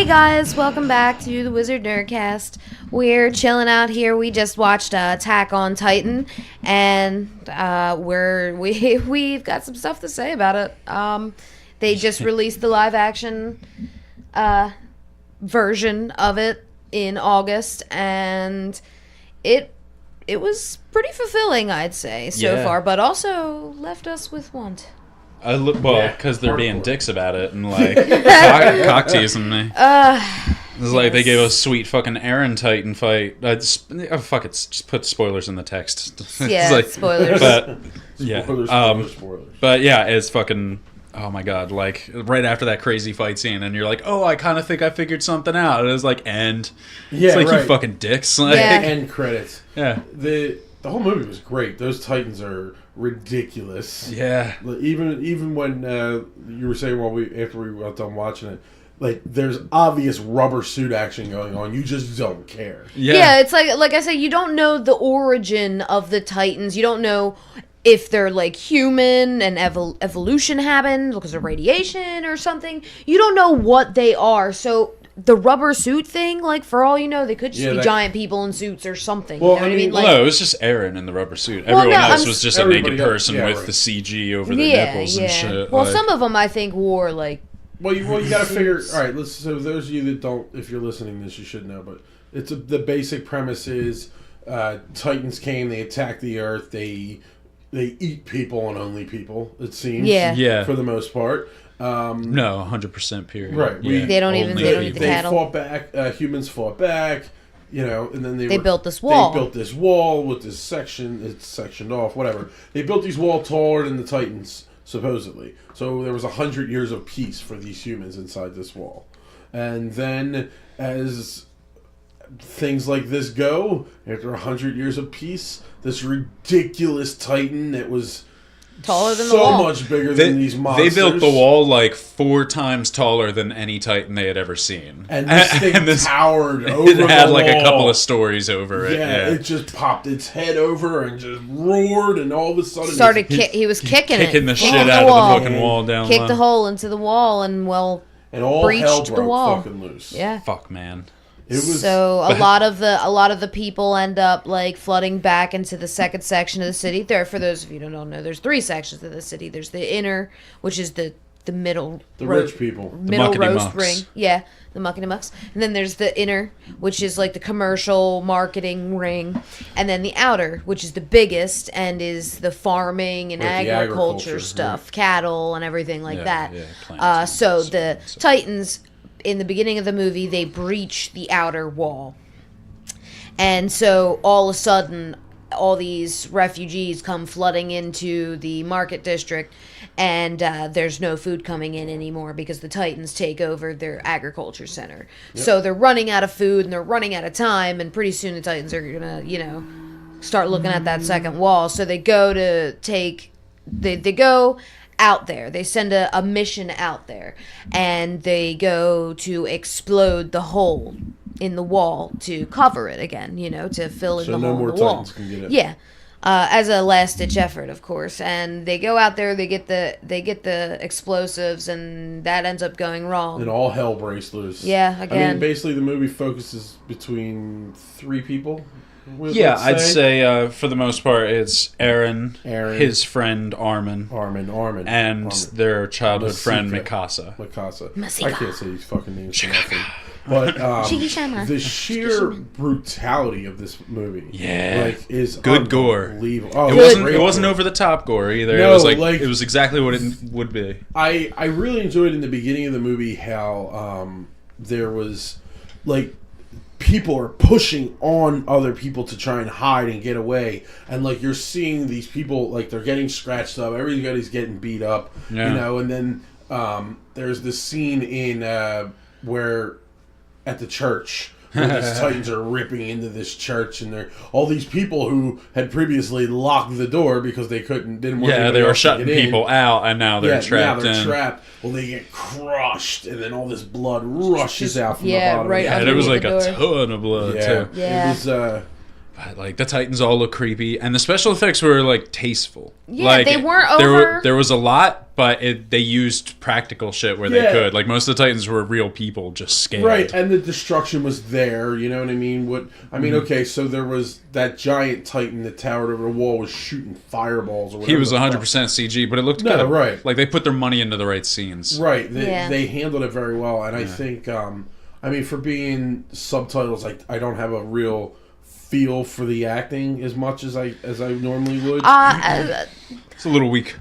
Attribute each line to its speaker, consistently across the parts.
Speaker 1: guys, welcome back to the Wizard Nerdcast. We're chilling out here. We just watched Attack on Titan, and we've got some stuff to say about it. They just released the live action version of it in August, and it was pretty fulfilling, I'd say, so far, but also left us with want.
Speaker 2: Because they're being dicks about it and cock teasing me. It's like they gave us sweet fucking Eren Titan fight. Fuck it, just put spoilers in the text.
Speaker 1: Yeah, spoilers.
Speaker 2: But yeah,
Speaker 3: Spoilers.
Speaker 2: But yeah, it's fucking. Oh my god! Like right after that crazy fight scene, and you're like, "Oh, I kind of think I figured something out." And it was like, "End."
Speaker 3: Yeah,
Speaker 2: it's like
Speaker 3: right.
Speaker 2: You fucking dicks. Like,
Speaker 3: End credits.
Speaker 2: Yeah.
Speaker 3: The whole movie was great. Those Titans are ridiculous.
Speaker 2: Yeah.
Speaker 3: Even when you were saying after we got done watching it, like there's obvious rubber suit action going on. You just don't care.
Speaker 1: Yeah, it's like I said, you don't know the origin of the Titans. You don't know if they're like human and evolution happened because of radiation or something. You don't know what they are. So the rubber suit thing, like for all you know, they could just be giant people in suits or something.
Speaker 3: Well,
Speaker 1: you know what I mean? Like,
Speaker 2: no, it was just Eren in the rubber suit. Everyone else was just a naked person with the CG over their nipples and shit.
Speaker 1: Well, some of them I think wore like.
Speaker 3: Well, you got to figure. All right, so those of you that don't, if you're listening to this, you should know. But the basic premise is Titans came, they attacked the Earth, they eat people and only people. It seems.
Speaker 1: Yeah.
Speaker 3: For the most part.
Speaker 2: No, 100% period.
Speaker 3: Right.
Speaker 1: They don't eat the cattle.
Speaker 3: They fought back. Humans fought back. You know, and then they
Speaker 1: built this wall.
Speaker 3: They built this wall with this section. It's sectioned off. Whatever. They built these walls taller than the Titans, supposedly. So there was 100 years of peace for these humans inside this wall. And then, as things like this go, after 100 years of peace, this ridiculous Titan that was
Speaker 1: taller than the wall.
Speaker 3: So much bigger than these monsters.
Speaker 2: They built the wall like 4 times taller than any Titan they had ever seen.
Speaker 3: And this thing towered over the wall.
Speaker 2: It had like a couple of stories over it.
Speaker 3: Yeah, it just popped its head over and just roared, and all of a sudden
Speaker 1: he was kicking
Speaker 2: the shit out of the fucking wall down
Speaker 1: Kicked the hole into the wall and
Speaker 3: all
Speaker 1: breached
Speaker 3: hell
Speaker 1: the
Speaker 3: broke
Speaker 1: wall.
Speaker 3: fucking loose.
Speaker 1: Yeah.
Speaker 2: Fuck, man.
Speaker 1: So a lot of the people end up like flooding back into the second section of the city. For those of you who don't know, there's 3 sections of the city. There's the inner, which is the middle,
Speaker 3: rich people,
Speaker 1: middle roast ring. Yeah, the muckety mucks. And then there's the inner, which is like the commercial marketing ring, and then the outer, which is the biggest and is the farming and agriculture stuff, cattle and everything like that. Yeah, so the Titans, in the beginning of the movie, they breach the outer wall. And so all of a sudden, all these refugees come flooding into the market district, and there's no food coming in anymore because the Titans take over their agriculture center. Yep. So they're running out of food, and they're running out of time, and pretty soon the Titans are going to, start looking at that second wall. So they go to they go out there. They send a mission out there, and they go to explode the hole in the wall to cover it again, to fill in the hole in the wall.
Speaker 3: Titans can get it.
Speaker 1: Yeah. As a last-ditch effort, of course. And they go out there, they get the explosives, and that ends up going wrong.
Speaker 3: And all hell breaks loose.
Speaker 1: Yeah, again.
Speaker 3: I mean, basically the movie focuses between 3 people.
Speaker 2: I'd say for the most part it's Eren, his friend Armin, and their childhood friend Mikasa.
Speaker 3: I can't say these fucking names for nothing. But the sheer brutality of this movie, is
Speaker 2: good gore.
Speaker 3: Oh,
Speaker 2: it wasn't over the top gore either.
Speaker 3: No,
Speaker 2: it was like it was exactly what it would be.
Speaker 3: I really enjoyed in the beginning of the movie how there was people are pushing on other people to try and hide and get away, and you're seeing these people they're getting scratched up, everybody's getting beat up, and then there's this scene in where at the church where these Titans are ripping into this church, and they're all these people who had previously locked the door because they didn't want
Speaker 2: they were shutting people out, and now they're trapped.
Speaker 3: Now they're trapped. Well, they get crushed, and then all this blood rushes out from the bottom.
Speaker 1: Right.
Speaker 2: Yeah, there was a ton of blood too.
Speaker 1: Yeah.
Speaker 3: It was.
Speaker 2: But the Titans all look creepy, and the special effects were tasteful.
Speaker 1: Yeah, they weren't over.
Speaker 2: There was a lot but they used practical shit where they could. Like, most of the Titans were real people just scared.
Speaker 3: Right, and the destruction was there, you know what I mean? Okay, so there was that giant Titan that towered over the wall was shooting fireballs or whatever.
Speaker 2: He was 100% CG, but it looked good.
Speaker 3: Right.
Speaker 2: Like, they put their money into the right scenes.
Speaker 3: Right, they handled it very well, and I think, for being subtitles, I don't have a real feel for the acting as much as I normally would.
Speaker 2: It's a little weak.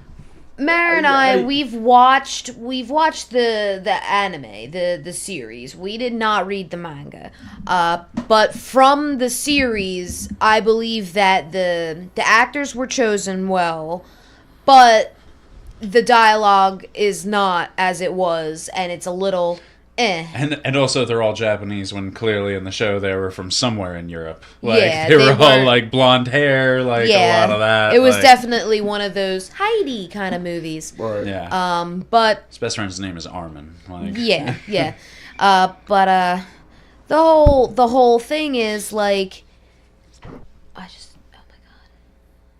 Speaker 1: Mara and I we've watched the anime, the series. We did not read the manga, but from the series, I believe that the actors were chosen well, but the dialogue is not as it was, and it's a little.
Speaker 2: And also they're all Japanese when clearly in the show they were from somewhere in Europe. Like
Speaker 1: yeah,
Speaker 2: they were all like blonde hair, like a lot of that.
Speaker 1: It was definitely one of those Heidi kind of movies.
Speaker 3: Right.
Speaker 2: Yeah.
Speaker 1: But
Speaker 2: his best friend's name is Armin. Like.
Speaker 1: Yeah. But the whole thing is like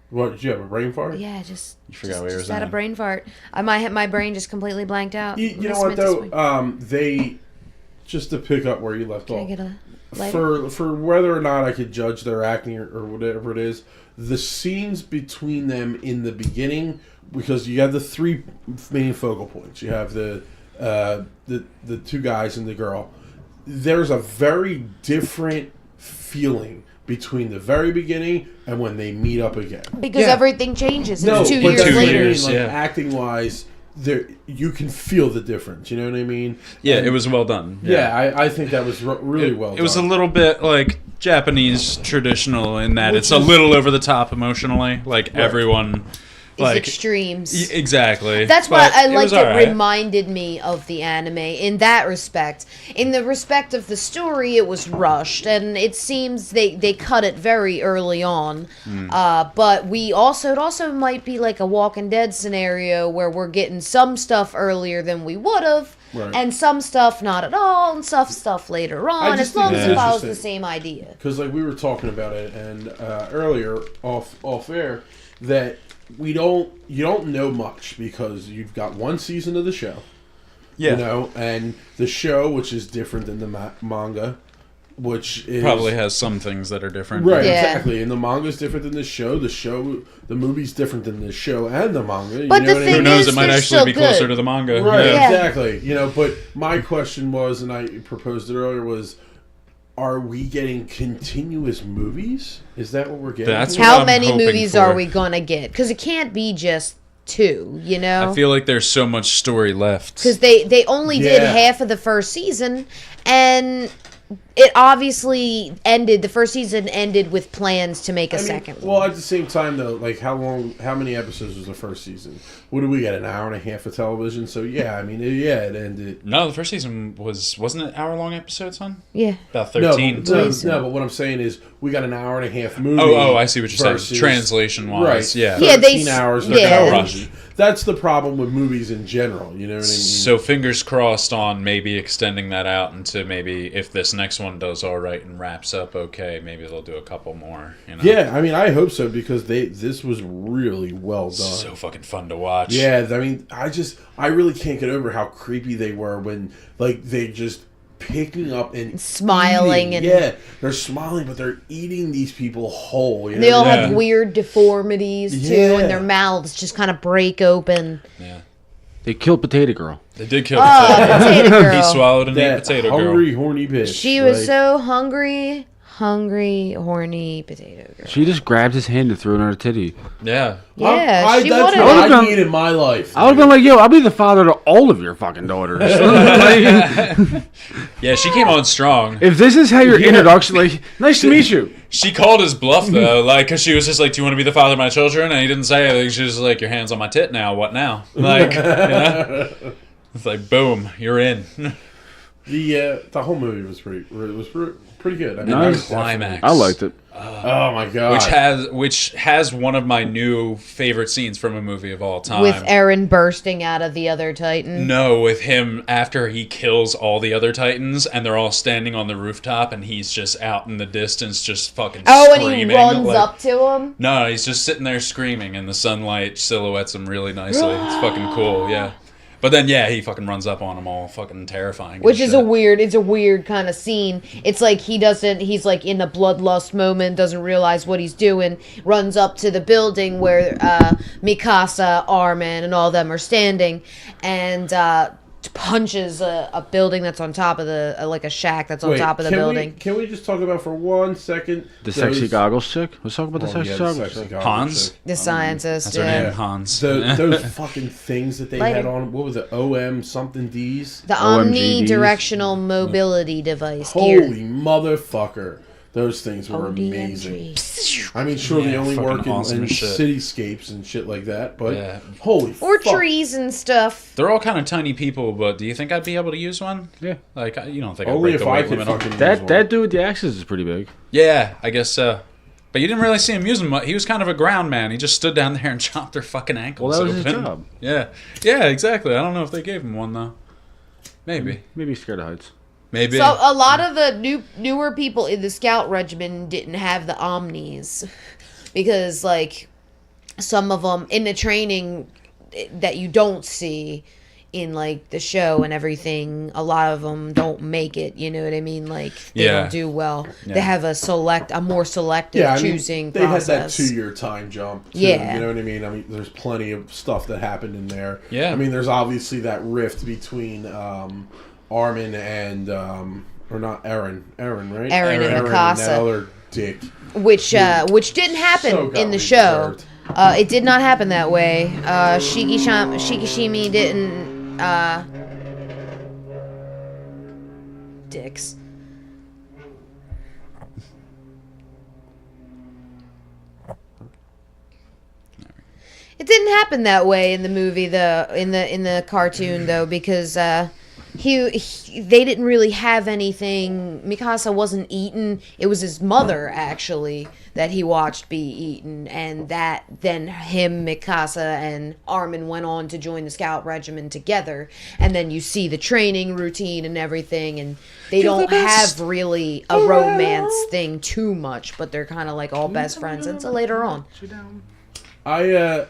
Speaker 3: What, did you have a brain fart?
Speaker 1: Yeah,
Speaker 2: You forgot what you were saying.
Speaker 1: had a brain fart. My brain just completely blanked out.
Speaker 3: You know what though? They just to pick up where you left off.
Speaker 1: Can I get a lighter?
Speaker 3: For whether or not I could judge their acting or whatever it is, the scenes between them in the beginning, because you have the three main focal points. You have the two guys and the girl. There's a very different feeling between the very beginning and when they meet up again.
Speaker 1: Because everything changes. It's 2 years later.
Speaker 3: Acting wise, you can feel the difference. You know what I mean?
Speaker 2: Yeah, it was well done.
Speaker 3: Yeah, I think that was really well done.
Speaker 2: It was a little bit like Japanese traditional in that it's a little over the top emotionally. Like everyone...
Speaker 1: extremes.
Speaker 2: Exactly.
Speaker 1: That's why I liked it. Reminded me of the anime in that respect. In the respect of the story, it was rushed, and it seems they cut it very early on. But it also might be like a Walking Dead scenario where we're getting some stuff earlier than we would have, and some stuff not at all, and some stuff later on. As long as it follows the same idea.
Speaker 3: Because we were talking about it, and earlier off air that. You don't know much because you've got one season of the show, and the show, which is different than the manga, which is,
Speaker 2: probably has some things that are different,
Speaker 3: right? Yeah. Exactly, and the manga is different than the show. The movie's different than the show and the manga.
Speaker 1: But who
Speaker 2: knows? It might actually be closer to the manga,
Speaker 3: right? Yeah. Exactly. But my question was, and I proposed it earlier, was. Are we getting continuous movies? Is that what we're getting?
Speaker 1: How many movies are we going to get? Because it can't be just 2, you know?
Speaker 2: I feel like there's so much story left.
Speaker 1: Because they only did half of the first season, and it obviously ended. The first season ended with plans to make a second one.
Speaker 3: Well, at the same time, though, how many episodes was the first season? What did we get? An hour and a half of television? So, it ended.
Speaker 2: No, the first season wasn't it hour-long episodes, hon?
Speaker 1: Yeah.
Speaker 2: About 13.
Speaker 3: No, but what I'm saying is we got an hour and a half movie.
Speaker 2: Oh, I see what you're saying. Translation-wise,
Speaker 3: right.
Speaker 2: yeah.
Speaker 3: 13 hours. Rushed. That's the problem with movies in general, you know what I mean?
Speaker 2: So fingers crossed on maybe extending that out into maybe if this next one does all right and wraps up okay, maybe they'll do a couple more.
Speaker 3: Yeah, I hope so because this was really well done.
Speaker 2: So fucking fun to watch.
Speaker 3: Yeah, I really can't get over how creepy they were when they just picking up and
Speaker 1: smiling
Speaker 3: eating. They're smiling, but they're eating these people whole.
Speaker 1: They all have weird deformities too, and their mouths just kind of break open.
Speaker 2: Yeah,
Speaker 4: they killed Potato Girl.
Speaker 2: They did kill Potato
Speaker 1: Girl.
Speaker 2: He swallowed and ate Potato Girl.
Speaker 3: Hungry, horny bitch.
Speaker 1: She was so hungry, horny Potato Girl.
Speaker 4: She just grabbed his hand and threw it on her titty.
Speaker 2: Yeah.
Speaker 1: Yeah, she
Speaker 3: that's
Speaker 1: wanted
Speaker 3: what I need in my life.
Speaker 4: I would have been like, yo, I'll be the father to all of your fucking daughters.
Speaker 2: Yeah, she came on strong.
Speaker 4: If this is how your introduction, nice to meet you.
Speaker 2: She called his bluff, though, because she was just like, do you want to be the father of my children? And he didn't say anything. She was just like, your hand's on my tit now. What now? It's like, boom, you're in.
Speaker 3: The whole movie was pretty good.
Speaker 2: Nice climax.
Speaker 4: I liked it.
Speaker 3: Oh my god!
Speaker 2: Which has one of my new favorite scenes from a movie of all time.
Speaker 1: With Eren bursting out of the other Titan.
Speaker 2: No, with him after he kills all the other Titans, and they're all standing on the rooftop, and he's just out in the distance, just fucking screaming.
Speaker 1: And he runs up to him?
Speaker 2: No, he's just sitting there screaming, and the sunlight silhouettes him really nicely. It's fucking cool, yeah. But then, yeah, he fucking runs up on them all fucking terrifying.
Speaker 1: Which is it's a weird kind of scene. It's like he's like in a bloodlust moment, doesn't realize what he's doing, runs up to the building where Mikasa, Armin, and all them are standing, and punches a building that's on top of like a shack that's on top of the building.
Speaker 3: Can we just talk about for 1 second
Speaker 4: the sexy goggles chick? Let's talk about the sexy goggles chick.
Speaker 2: Hans?
Speaker 1: The scientist.
Speaker 2: That's her name, Hans.
Speaker 3: Those fucking things that they had on, what was it, OM something Ds?
Speaker 1: The omnidirectional mobility device.
Speaker 3: Holy motherfucker. Those things were amazing. I mean, sure, they only work in cityscapes and shit like that, but holy
Speaker 1: fuck. Trees and stuff.
Speaker 2: They're all kind of tiny people, but do you think I'd be able to use one?
Speaker 4: Yeah.
Speaker 2: Like, you don't think
Speaker 3: only
Speaker 2: I'd break the weight limit
Speaker 3: on
Speaker 4: that dude with the axes is pretty big.
Speaker 2: Yeah, I guess so. But you didn't really see him using much. He was kind of a ground man. He just stood down there and chopped their fucking ankles.
Speaker 4: Well, that was his job.
Speaker 2: Yeah. Yeah, exactly. I don't know if they gave him one, though. Maybe
Speaker 4: he's scared of heights.
Speaker 2: Maybe.
Speaker 1: So a lot of the newer people in the scout regiment didn't have the omnis because, like, some of them in the training that you don't see in, like, the show and everything, a lot of them don't make it. You know what I mean? Like, they don't do well. Yeah. They have a more selective choosing process.
Speaker 3: They had that 2-year time jump, too. Yeah. You know what I mean? I mean, there's plenty of stuff that happened in there. Yeah. I mean, there's obviously that rift between Armin and or not Eren, right?
Speaker 1: Eren and Mikasa,
Speaker 3: and that other dick,
Speaker 1: which didn't happen in the show. It did not happen that way. Shikishimi didn't. Dicks. It didn't happen that way in the movie, in the cartoon though, because they didn't really have anything. Mikasa wasn't eaten. It was his mother actually that he watched be eaten, and that then him, Mikasa, and Armin went on to join the scout regiment together. And then you see the training routine and everything, and they don't have really a romance thing too much, but they're kind of like all best friends until later on.
Speaker 3: I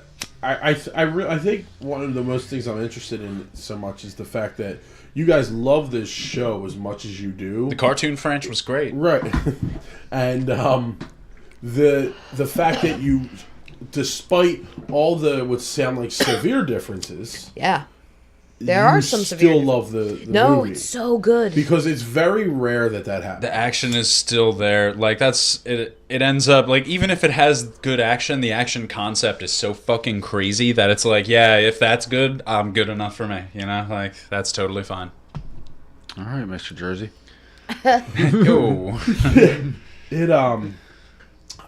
Speaker 3: think one of the most things I'm interested in so much is the fact that you guys love this show as much as you do.
Speaker 2: The cartoon French was great.
Speaker 3: Right. And the fact that you, despite all the what sound like severe differences...
Speaker 1: Yeah. There are some severe...
Speaker 3: still love the movie.
Speaker 1: No, it's so good.
Speaker 3: Because it's very rare that happens.
Speaker 2: The action is still there. Like, that's... It ends up... Like, even if it has good action, the action concept is so fucking crazy that it's like, yeah, if that's good, I'm good enough for me. You know? Like, that's totally fine.
Speaker 4: All right, Mr. Jersey.
Speaker 2: Yo.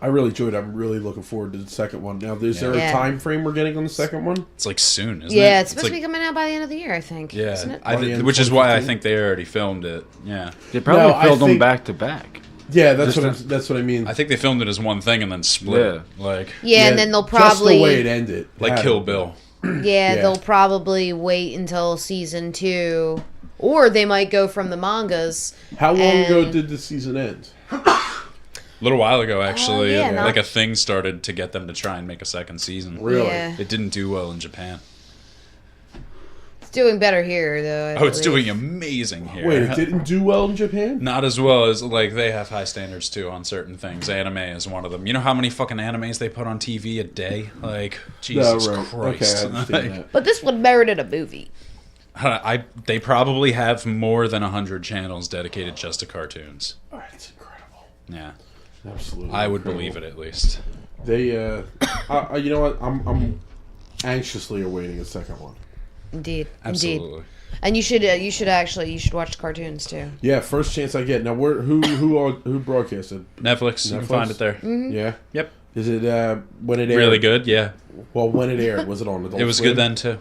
Speaker 3: I really enjoyed it. I'm really looking forward to the second one. Now, is there a time frame we're getting on the second one?
Speaker 2: It's like soon, isn't it?
Speaker 1: Yeah, it's supposed to be coming out by the end of the year, I think.
Speaker 2: Yeah,
Speaker 1: isn't it?
Speaker 2: Which is why I think they already filmed it. Yeah,
Speaker 4: they probably filmed them back to back.
Speaker 3: Yeah, that's what I mean.
Speaker 2: I think they filmed it as one thing and then split it. Like
Speaker 1: and then they'll probably
Speaker 3: just the way it ended,
Speaker 2: like Kill Bill.
Speaker 1: Yeah, they'll probably wait until season 2, or they might go from the mangas.
Speaker 3: How long ago did the season end?
Speaker 2: A little while ago, actually, like a thing started to get them to try and make a second season.
Speaker 3: Really?
Speaker 1: Yeah.
Speaker 2: It didn't do well in Japan.
Speaker 1: It's doing better here, though.
Speaker 2: It's doing amazing here.
Speaker 3: Wait, it didn't do well in Japan?
Speaker 2: Not as well as, like, they have high standards, too, on certain things. Anime is one of them. You know how many fucking animes they put on TV a day? Like, Jesus Christ.
Speaker 3: Okay, I understand that.
Speaker 1: But this one merited a movie.
Speaker 2: They probably have more than 100 channels dedicated just to cartoons.
Speaker 3: Oh, it's incredible.
Speaker 2: Yeah.
Speaker 3: Absolutely.
Speaker 2: I would believe it, at least.
Speaker 3: They, you know what? I'm anxiously awaiting a second one.
Speaker 1: Indeed.
Speaker 2: Absolutely.
Speaker 1: And you should watch the cartoons too.
Speaker 3: Yeah, first chance I get. Now, who broadcasted?
Speaker 2: Netflix. You can find it there.
Speaker 1: Mm-hmm.
Speaker 3: Yeah.
Speaker 2: Yep.
Speaker 3: Is it when it aired?
Speaker 2: Really good. Yeah.
Speaker 3: Well, when it aired, was it on Adult
Speaker 2: It was
Speaker 3: Swim?
Speaker 2: good then too.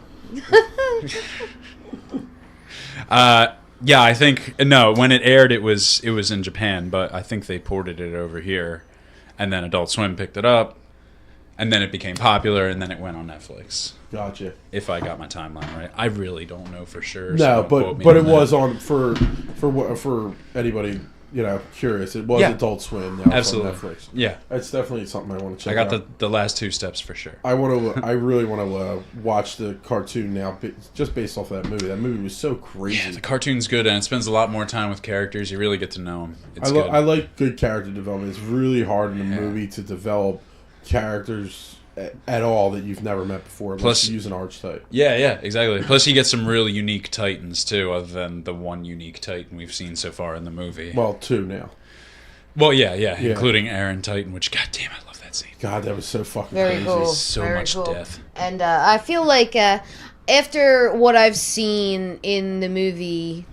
Speaker 2: Yeah, I think when it aired, it was in Japan, but I think they ported it over here. and then Adult Swim picked it up, and then it became popular, and then it went on Netflix.
Speaker 3: Gotcha.
Speaker 2: If I got my timeline right, I really don't know for sure.
Speaker 3: No, but it was on for anybody curious. It was Adult Swim. Now
Speaker 2: Absolutely.
Speaker 3: It's on Netflix.
Speaker 2: Yeah,
Speaker 3: it's definitely something I want to check.
Speaker 2: I got the last 2 steps for sure.
Speaker 3: I really want to watch the cartoon now, just based off of that movie. That movie was so crazy.
Speaker 2: Yeah, the cartoon's good, and it spends a lot more time with characters. You really get to know them.
Speaker 3: I like good character development. It's really hard in a movie to develop characters at all that you've never met before. Plus, you use an archetype.
Speaker 2: Yeah, exactly. Plus, you get some really unique Titans too, other than the one unique Titan we've seen so far in the movie.
Speaker 3: Well, 2 now.
Speaker 2: Well, yeah, including Aaron Titan, which, goddamn, I love that scene.
Speaker 3: God, that was so fucking
Speaker 1: very
Speaker 3: crazy.
Speaker 1: cool.
Speaker 2: So
Speaker 1: very
Speaker 2: much
Speaker 1: cool.
Speaker 2: death.
Speaker 1: And I feel like after what I've seen in the movie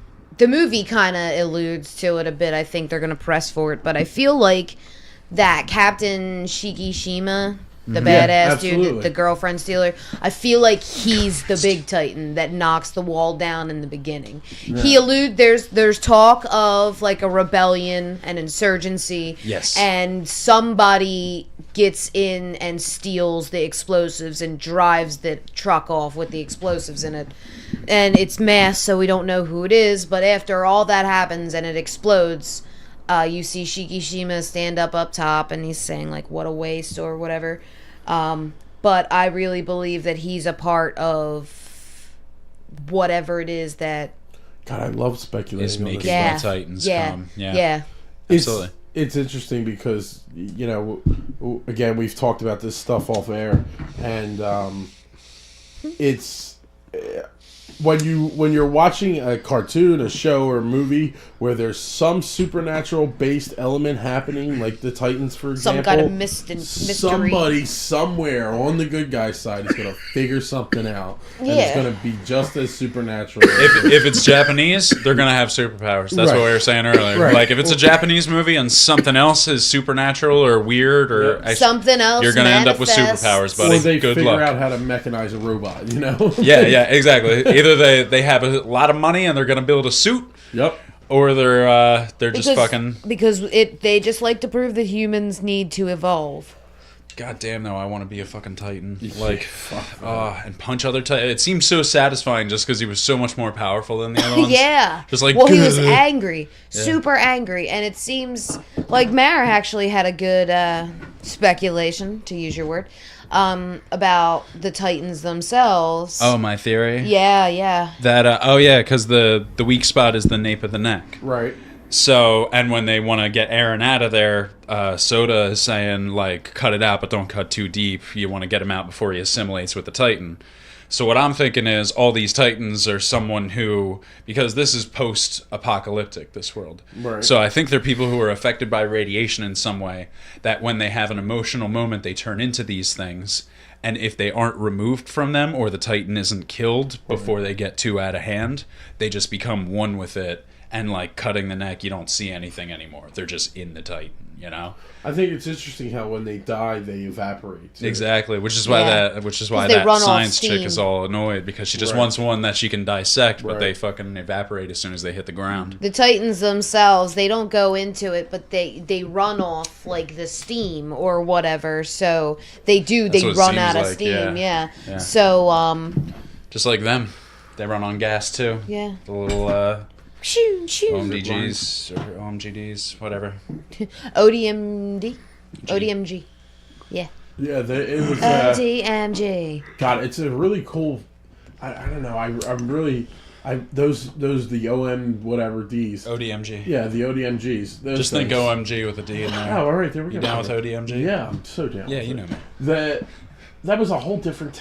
Speaker 1: kind of alludes to it a bit. I think they're going to press for it, but I feel like that Captain Shikishima, the badass dude, the girlfriend stealer, I feel like he's the big Titan that knocks the wall down in the beginning. Yeah. There's talk of like a rebellion, an insurgency.
Speaker 2: Yes.
Speaker 1: And somebody gets in and steals the explosives and drives the truck off with the explosives in it. And it's masked, so we don't know who it is, but after all that happens and it explodes, you see Shikishima stand up top, and he's saying, like, what a waste or whatever. But I really believe that he's a part of whatever it is that...
Speaker 3: God, I love speculating.
Speaker 2: Is making the Titans come.
Speaker 1: Yeah.
Speaker 2: Absolutely.
Speaker 3: It's interesting because, again, we've talked about this stuff off air, and it's... When you're watching a cartoon, a show, or a movie where there's some supernatural based element happening, like the Titans, for example,
Speaker 1: some kind of mystery.
Speaker 3: Somebody somewhere on the good guy side is gonna figure something out, and it's gonna be just as supernatural.
Speaker 2: If it's Japanese, they're gonna have superpowers. That's what we were saying earlier.
Speaker 3: Right.
Speaker 2: Like if it's a Japanese movie and something else is supernatural or weird or
Speaker 1: something else,
Speaker 2: you're gonna end up with superpowers, buddy.
Speaker 3: Or they
Speaker 2: Good
Speaker 3: figure
Speaker 2: luck.
Speaker 3: out how to mechanize a robot.
Speaker 2: Yeah, exactly. Either they have a lot of money and they're going to build a suit.
Speaker 3: Yep.
Speaker 2: Or they're just fucking...
Speaker 1: Because they just like to prove that humans need to evolve.
Speaker 2: God damn, though, I want to be a fucking Titan. Like, and punch other Titans. It seems so satisfying just because he was so much more powerful than the other ones.
Speaker 1: Yeah.
Speaker 2: Just like...
Speaker 1: Well, he was angry. Super angry. And it seems like Mara actually had a good speculation, to use your word, about the Titans themselves.
Speaker 2: Oh, my theory?
Speaker 1: Yeah.
Speaker 2: That, because the weak spot is the nape of the neck.
Speaker 3: Right.
Speaker 2: So, and when they want to get Aaron out of there, Soda is saying, like, cut it out, but don't cut too deep. You want to get him out before he assimilates with the Titan. So what I'm thinking is all these Titans are someone who, because this is post-apocalyptic, this world.
Speaker 3: Right.
Speaker 2: So I think they're people who are affected by radiation in some way, that when they have an emotional moment, they turn into these things. And if they aren't removed from them or the Titan isn't killed before they get too out of hand, they just become one with it. And like cutting the neck, you don't see anything anymore. They're just in the Titan,
Speaker 3: I think it's interesting how when they die, they evaporate. Too.
Speaker 2: Exactly, which is why that science chick is all annoyed because she just wants one that she can dissect, but they fucking evaporate as soon as they hit the ground.
Speaker 1: The Titans themselves, they don't go into it, but they run off like the steam or whatever. So they run out of steam. Yeah. So
Speaker 2: just like them, they run on gas too.
Speaker 1: Yeah.
Speaker 2: The little.
Speaker 1: Shoo.
Speaker 2: OMDGs or OMGDs, whatever.
Speaker 1: ODMG. Yeah.
Speaker 3: Yeah, it was...
Speaker 1: ODMG.
Speaker 3: God, it's a really cool... I don't know, I'm really... the OM whatever Ds.
Speaker 2: ODMG.
Speaker 3: Yeah, the ODMGs.
Speaker 2: Just think OMG with a D in there.
Speaker 3: Oh, all right, there we go.
Speaker 2: You down with ODMG?
Speaker 3: Yeah, I'm so down.
Speaker 2: Yeah, you know me.
Speaker 3: That was a whole different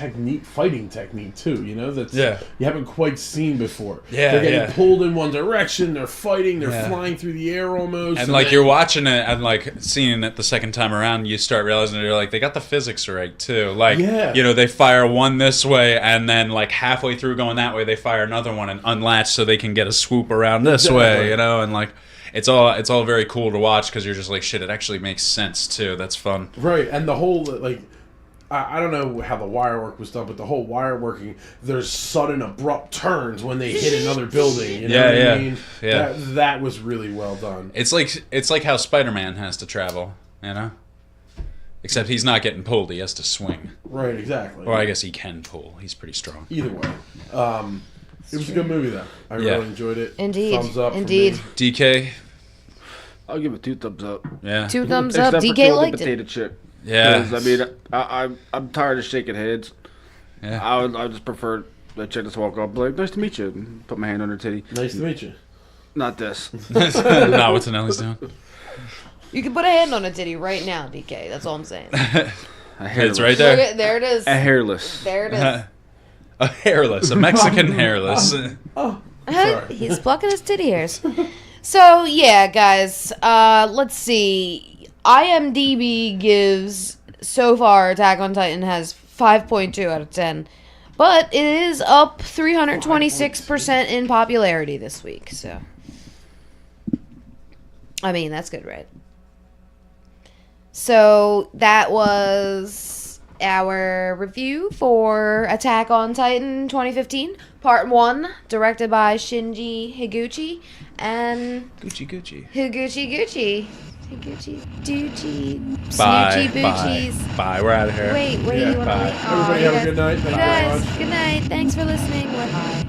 Speaker 3: fighting technique too, that's you haven't quite seen before.
Speaker 2: Yeah,
Speaker 3: they're getting pulled in one direction, they're fighing, they're flying through the air almost.
Speaker 2: And like you're watching it and like seeing it the second time around, you start realizing you're like, they got the physics right too. Like, they fire one this way and then like halfway through going that way, they fire another one and unlatch so they can get a swoop around this way, and like it's all very cool to watch because you're just like, shit, it actually makes sense too. That's fun.
Speaker 3: Right, and the whole like, I don't know how the wire work was done, but the whole wire working, there's sudden abrupt turns when they hit another building. You know what I mean? Yeah. That was really well done.
Speaker 2: It's like how Spider-Man has to travel, Except he's not getting pulled. He has to swing.
Speaker 3: Right, exactly.
Speaker 2: Or I guess he can pull. He's pretty strong.
Speaker 3: Either way. It was a good movie, though. I really enjoyed it.
Speaker 1: Indeed.
Speaker 3: Thumbs up.
Speaker 1: Indeed.
Speaker 2: DK.
Speaker 4: I'll give it 2 thumbs up.
Speaker 2: Yeah.
Speaker 1: 2 thumbs up.
Speaker 4: Except for
Speaker 1: DK
Speaker 4: killing
Speaker 1: liked
Speaker 4: the
Speaker 1: it.
Speaker 4: potato chip.
Speaker 2: Yeah.
Speaker 4: I mean, I'm tired of shaking heads.
Speaker 2: Yeah.
Speaker 4: I just prefer the chick just walk up, like, nice to meet you, and put my hand on her titty.
Speaker 3: Nice to meet you.
Speaker 4: Not this.
Speaker 2: Not what Tonelli's doing.
Speaker 1: You can put a hand on a titty right now, DK. That's all I'm saying.
Speaker 2: It's right there.
Speaker 1: Look at, there it is.
Speaker 4: A hairless.
Speaker 1: There it is.
Speaker 2: A hairless. A Mexican hairless.
Speaker 1: He's plucking his titty hairs. So, yeah, guys. Let's see. IMDb gives, so far, Attack on Titan has 5.2 out of 10. But it is up 326% in popularity this week, so. I mean, that's good, right? So, that was our review for Attack on Titan 2015, Part 1, directed by Shinji Higuchi, and...
Speaker 2: Gucci.
Speaker 1: Higuchi. Higuchi. Doochie.
Speaker 2: Bye.
Speaker 1: Snoochie Boochies.
Speaker 2: Bye. We're out of here.
Speaker 1: Wait,
Speaker 3: Yeah,
Speaker 1: you want to
Speaker 2: bye.
Speaker 1: leave?
Speaker 3: Everybody have a good night.
Speaker 1: You
Speaker 3: Thank you very
Speaker 1: guys,
Speaker 3: much.
Speaker 1: good night. Thanks for listening. We're high.